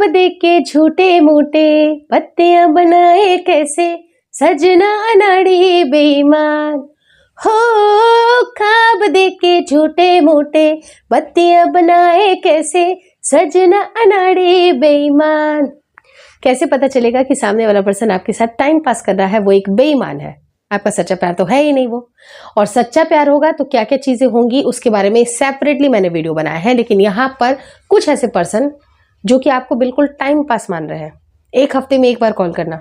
देख के झूठे मूठे पत्तियां बनाए कैसे, सजना अनाड़ी बेईमान। हो ख्वाब देख के झूठे मूठे पत्तियां बनाए कैसे, सजना अनाड़ी बेईमान। कैसे पता चलेगा कि सामने वाला पर्सन आपके साथ टाइम पास कर रहा है, वो एक बेईमान है, आपका सच्चा प्यार तो है ही नहीं वो। और सच्चा प्यार होगा तो क्या क्या चीजें होंगी उसके बारे में सेपरेटली मैंने वीडियो बनाया है। लेकिन यहाँ पर कुछ ऐसे पर्सन जो कि आपको बिल्कुल टाइम पास मान रहे हैं, एक हफ्ते में एक बार कॉल करना,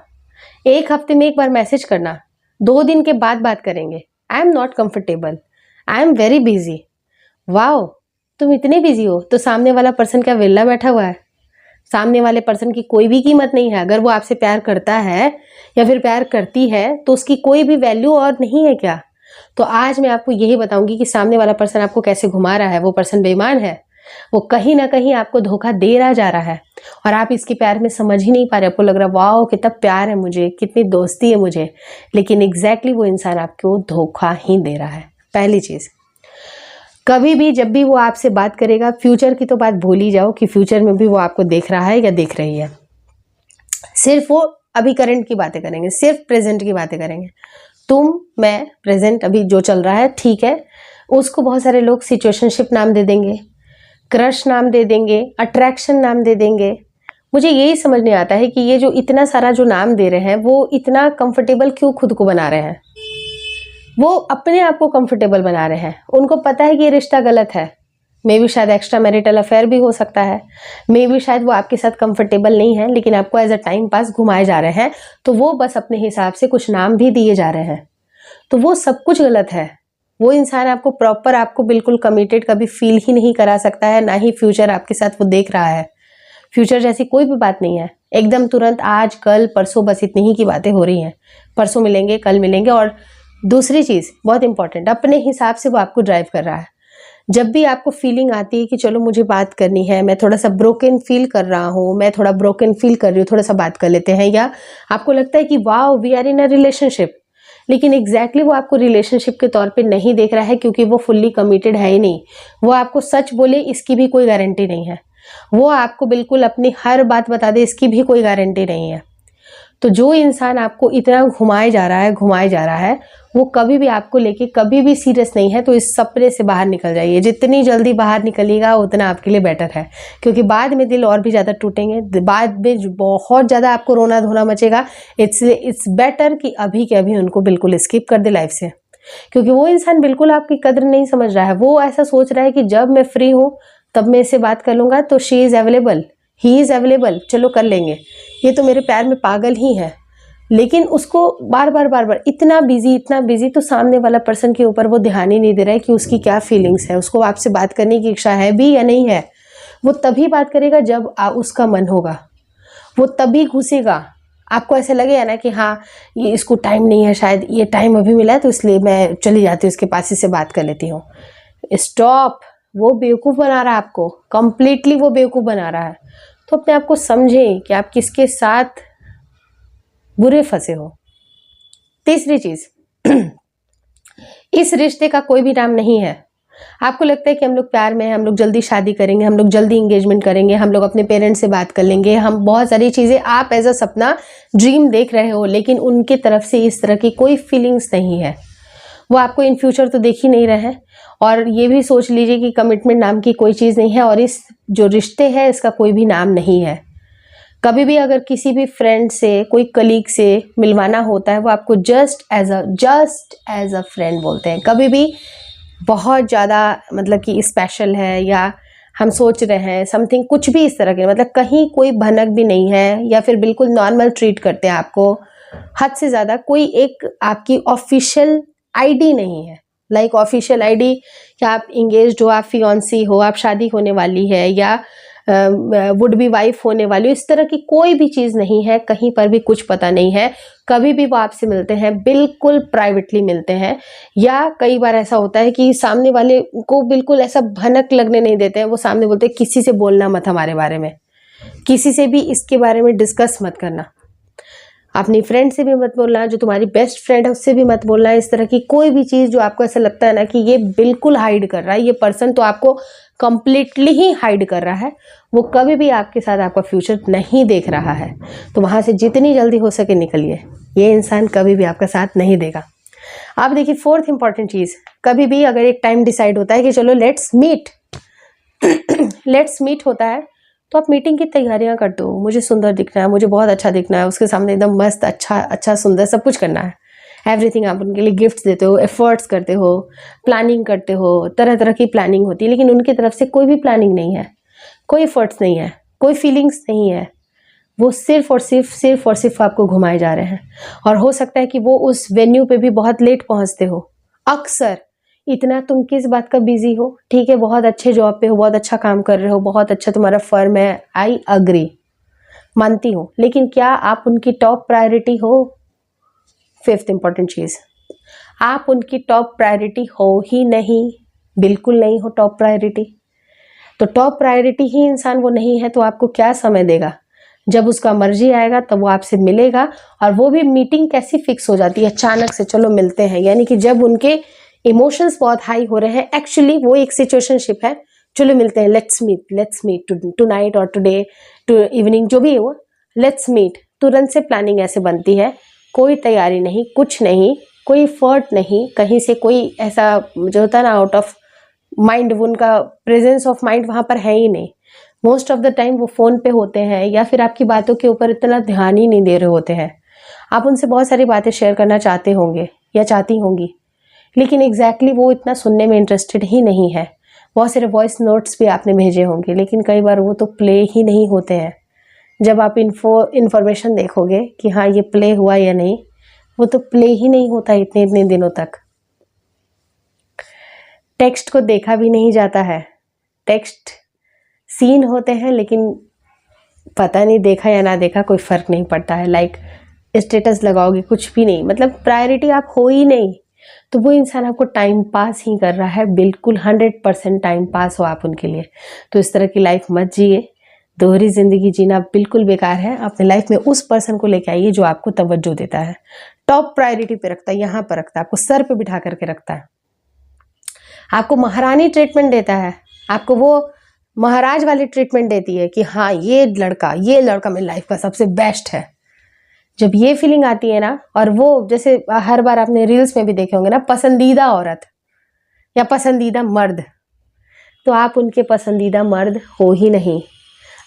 एक हफ्ते में एक बार मैसेज करना, 2 दिन के बाद बात करेंगे, I am not comfortable, I am very busy. Wow, तुम इतने बिजी हो तो सामने वाला पर्सन क्या वेला बैठा हुआ है? सामने वाले पर्सन की कोई भी कीमत नहीं है। अगर वो आपसे प्यार करता है या फिर प्यार करती है तो उसकी कोई भी वैल्यू और नहीं है क्या? तो आज मैं आपको यही बताऊंगी कि सामने वाला पर्सन आपको कैसे घुमा रहा है। वो पर्सन बेईमान है, वो कहीं ना कहीं आपको धोखा दे रहा जा रहा है और आप इसके प्यार में समझ ही नहीं पा रहे। आपको लग रहा है वाओ कितना प्यार है मुझे, कितनी दोस्ती है मुझे, लेकिन एग्जैक्टली वो इंसान आपको धोखा ही दे रहा है। पहली चीज, कभी भी जब भी वो आपसे बात करेगा, फ्यूचर की तो बात भूल ही जाओ कि फ्यूचर में भी वो आपको देख रहा है या देख रही है। सिर्फ वो अभी करंट की बातें करेंगे, सिर्फ प्रेजेंट की बातें करेंगे। तुम, मैं, प्रेजेंट अभी जो चल रहा है ठीक है, उसको बहुत सारे लोग सिचुएशनशिप नाम दे देंगे, क्रश नाम दे देंगे, अट्रैक्शन नाम दे देंगे। मुझे यही समझ नहीं आता है कि ये जो इतना सारा जो नाम दे रहे हैं वो इतना कंफर्टेबल क्यों खुद को बना रहे हैं। वो अपने आप को कंफर्टेबल बना रहे हैं। उनको पता है कि ये रिश्ता गलत है, मे भी शायद एक्स्ट्रा मैरिटल अफेयर भी हो सकता है, मे भी शायद वो आपके साथ कंफर्टेबल नहीं है, लेकिन आपको एज अ टाइम पास घुमाए जा रहे हैं। तो वो बस अपने हिसाब से कुछ नाम भी दिए जा रहे हैं, तो वो सब कुछ गलत है। वो इंसान आपको प्रॉपर, आपको बिल्कुल कमिटेड कभी फील ही नहीं करा सकता है, ना ही फ्यूचर आपके साथ वो देख रहा है। फ्यूचर जैसी कोई भी बात नहीं है, एकदम तुरंत आज कल परसों बस इतनी ही की बातें हो रही हैं। परसों मिलेंगे, कल मिलेंगे। और दूसरी चीज़ बहुत इंपॉर्टेंट, अपने हिसाब से वो आपको ड्राइव कर रहा है। जब भी आपको फीलिंग आती है कि चलो मुझे बात करनी है, मैं थोड़ा सा ब्रोकन फील कर रहा हूँ, मैं थोड़ा ब्रोकन फील कर रही हूँ, थोड़ा सा बात कर लेते हैं, या आपको लगता है कि wow we are in a relationship, लेकिन एग्जैक्टली वो आपको रिलेशनशिप के तौर पे नहीं देख रहा है क्योंकि वो फुल्ली कमिटेड है ही नहीं। वो आपको सच बोले इसकी भी कोई गारंटी नहीं है, वो आपको बिल्कुल अपनी हर बात बता दे इसकी भी कोई गारंटी नहीं है। तो जो इंसान आपको इतना घुमाए जा रहा है वो कभी भी आपको लेके कभी भी सीरियस नहीं है। तो इस सपने से बाहर निकल जाइए, जितनी जल्दी बाहर निकलिएगा उतना आपके लिए बेटर है, क्योंकि बाद में दिल और भी ज़्यादा टूटेंगे, बाद में बहुत ज़्यादा आपको रोना धोना मचेगा। इट्स बेटर कि अभी के अभी उनको बिल्कुल स्किप कर दे लाइफ से, क्योंकि वो इंसान बिल्कुल आपकी कदर नहीं समझ रहा है। वो ऐसा सोच रहा है कि जब मैं फ्री हूँ तब मैं इससे बात कर लूँगा, तो she is available, he is available, चलो कर लेंगे, ये तो मेरे प्यार में पागल ही है। लेकिन उसको बार बार इतना बिजी, तो सामने वाला पर्सन के ऊपर वो ध्यान ही नहीं दे रहा है कि उसकी क्या फीलिंग्स है, उसको आपसे बात करने की इच्छा है भी या नहीं है। वो तभी बात करेगा जब उसका मन होगा, वो तभी घुसेगा। आपको ऐसे लगेगा ना कि हाँ ये इसको टाइम नहीं है, शायद ये टाइम अभी मिला है तो इसलिए मैं चली जाती हूँ उसके पास, इससे बात कर लेती हूँ। स्टॉप, वो बेवकूफ़ बना रहा है आपको, कंप्लीटली वो बेवकूफ़ बना रहा है। तो अपने आप को समझें कि आप किसके साथ बुरे फंसे हो। तीसरी चीज, इस रिश्ते का कोई भी नाम नहीं है। आपको लगता है कि हम लोग प्यार में हैं, हम लोग जल्दी शादी करेंगे, हम लोग जल्दी इंगेजमेंट करेंगे, हम लोग अपने पेरेंट्स से बात कर लेंगे, हम बहुत सारी चीजें आप एज अ सपना ड्रीम देख रहे हो, लेकिन उनके तरफ से इस तरह की कोई फीलिंग्स नहीं है। वो आपको इन फ्यूचर तो देख ही नहीं रहे हैं। और ये भी सोच लीजिए कि कमिटमेंट नाम की कोई चीज़ नहीं है, और इस जो रिश्ते है इसका कोई भी नाम नहीं है। कभी भी अगर किसी भी फ्रेंड से, कोई कलीग से मिलवाना होता है, वो आपको जस्ट एज अ फ्रेंड बोलते हैं। कभी भी बहुत ज़्यादा मतलब कि स्पेशल है या हम सोच रहे हैं समथिंग, कुछ भी इस तरह के, मतलब कहीं कोई भनक भी नहीं है, या फिर बिल्कुल नॉर्मल ट्रीट करते हैं आपको हद से ज़्यादा। कोई एक आपकी ऑफिशियल आईडी नहीं है, लाइक ऑफिशियल आईडी कि आप इंगेज्ड हो, आप फियांसी हो, आप शादी होने वाली है, या वुड बी वाइफ होने वाली हो, इस तरह की कोई भी चीज़ नहीं है। कहीं पर भी कुछ पता नहीं है। कभी भी वो आपसे मिलते हैं बिल्कुल प्राइवेटली मिलते हैं, या कई बार ऐसा होता है कि सामने वाले को बिल्कुल ऐसा भनक लगने नहीं देते हैं। वो सामने बोलते हैं किसी से बोलना मत हमारे बारे में, किसी से भी इसके बारे में डिस्कस मत करना। अपनी फ्रेंड से भी मत बोलना, जो तुम्हारी बेस्ट फ्रेंड है उससे भी मत बोलना। इस तरह की कोई भी चीज़ जो आपको ऐसा लगता है ना कि ये बिल्कुल हाइड कर रहा है, ये पर्सन तो आपको कंप्लीटली ही हाइड कर रहा है, वो कभी भी आपके साथ आपका फ्यूचर नहीं देख रहा है, तो वहाँ से जितनी जल्दी हो सके निकलिए। ये इंसान कभी भी आपका साथ नहीं देगा। आप देखिए, फोर्थ इंपॉर्टेंट चीज़, कभी भी अगर एक टाइम डिसाइड होता है कि चलो लेट्स मीट लेट्स मीट होता है, तो आप मीटिंग की तैयारियां कर दो। मुझे सुंदर दिखना है, मुझे बहुत अच्छा दिखना है, उसके सामने एकदम मस्त अच्छा सुंदर सब कुछ करना है। एवरीथिंग आप उनके लिए गिफ्ट्स देते हो, एफर्ट्स करते हो, प्लानिंग करते हो, तरह तरह की प्लानिंग होती है, लेकिन उनकी तरफ से कोई भी प्लानिंग नहीं है, कोई एफर्ट्स नहीं है, कोई फीलिंग्स नहीं है। वो सिर्फ और सिर्फ आपको घुमाए जा रहे हैं। और हो सकता है कि वो उस वेन्यू पे भी बहुत लेट पहुंचते हो। अक्सर इतना तुम किस बात का बिजी हो? ठीक है, बहुत अच्छे जॉब पे हो, बहुत अच्छा काम कर रहे हो, बहुत अच्छा तुम्हारा फर्म है, आई अग्री, मानती हूँ, लेकिन क्या आप उनकी टॉप प्रायोरिटी हो? फिफ्थ इंपॉर्टेंट चीज, आप उनकी टॉप प्रायोरिटी हो ही नहीं, बिल्कुल नहीं हो टॉप प्रायोरिटी। तो टॉप प्रायोरिटी ही इंसान वो नहीं है, तो आपको क्या समय देगा? जब उसका मर्जी आएगा तब वो आपसे मिलेगा, और वो भी मीटिंग कैसी फिक्स हो जाती है अचानक से, चलो मिलते हैं, यानी कि जब उनके इमोशंस बहुत हाई हो रहे हैं, एक्चुअली वो एक सिचुएशनशिप है, चलो मिलते हैं, लेट्स मीट टुनाइट और टुडे टू इवनिंग, जो भी हो, लेट्स मीट। तुरंत से प्लानिंग ऐसे बनती है, कोई तैयारी नहीं, कुछ नहीं, कोई एफर्ट नहीं, कहीं से कोई ऐसा जो होता है ना आउट ऑफ माइंड, उनका प्रेजेंस ऑफ माइंड वहाँ पर है ही नहीं। मोस्ट ऑफ द टाइम वो फ़ोन पे होते हैं, या फिर आपकी बातों के ऊपर इतना ध्यान ही नहीं दे रहे होते हैं। आप उनसे बहुत सारी बातें शेयर करना चाहते होंगे या चाहती होंगी, लेकिन एग्जैक्टली वो इतना सुनने में इंटरेस्टेड ही नहीं है। बहुत सारे वॉइस नोट्स भी आपने भेजे होंगे, लेकिन कई बार वो तो प्ले ही नहीं होते हैं। जब आप इन्फॉर्मेशन देखोगे कि हाँ ये प्ले हुआ या नहीं, वो तो प्ले ही नहीं होता इतने इतने दिनों तक। टेक्स्ट को देखा भी नहीं जाता है, टेक्स्ट सीन होते हैं, लेकिन पता नहीं देखा या ना देखा कोई फ़र्क नहीं पड़ता है। लाइक स्टेटस लगाओगे, कुछ भी नहीं, मतलब प्रायोरिटी आप हो ही नहीं, तो वो इंसान आपको टाइम पास ही कर रहा है, बिल्कुल 100% टाइम पास हो आप उनके लिए। तो इस तरह की लाइफ मत जिए, दोहरी ज़िंदगी जीना बिल्कुल बेकार है। अपने लाइफ में उस पर्सन को लेके आइए जो आपको तवज्जो देता है, टॉप प्रायोरिटी पे रखता है, यहाँ पर रखता है, आपको सर पे बिठा करके रखता है, आपको महारानी ट्रीटमेंट देता है, आपको वो महाराज वाली ट्रीटमेंट देती है कि हाँ ये लड़का मेरी लाइफ का सबसे बेस्ट है। जब ये फीलिंग आती है ना, और वो जैसे हर बार आपने रील्स में भी देखे होंगे ना, पसंदीदा औरत या पसंदीदा मर्द, तो आप उनके पसंदीदा मर्द हो ही नहीं,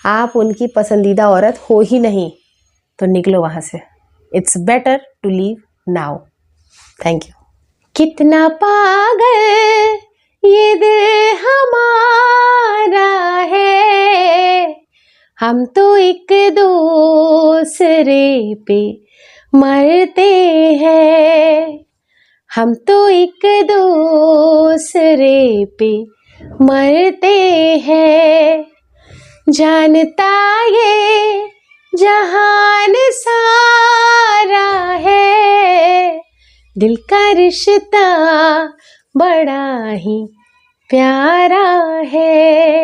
आप उनकी पसंदीदा औरत हो ही नहीं, तो निकलो वहाँ से। It's better to leave now. Thank you. कितना पागल ये दिल हमारा है, हम तो एक दूसरे पे मरते हैं, हम तो एक दूसरे पे मरते हैं, जानता ये जहान सारा है, दिल का रिश्ता बड़ा ही प्यारा है।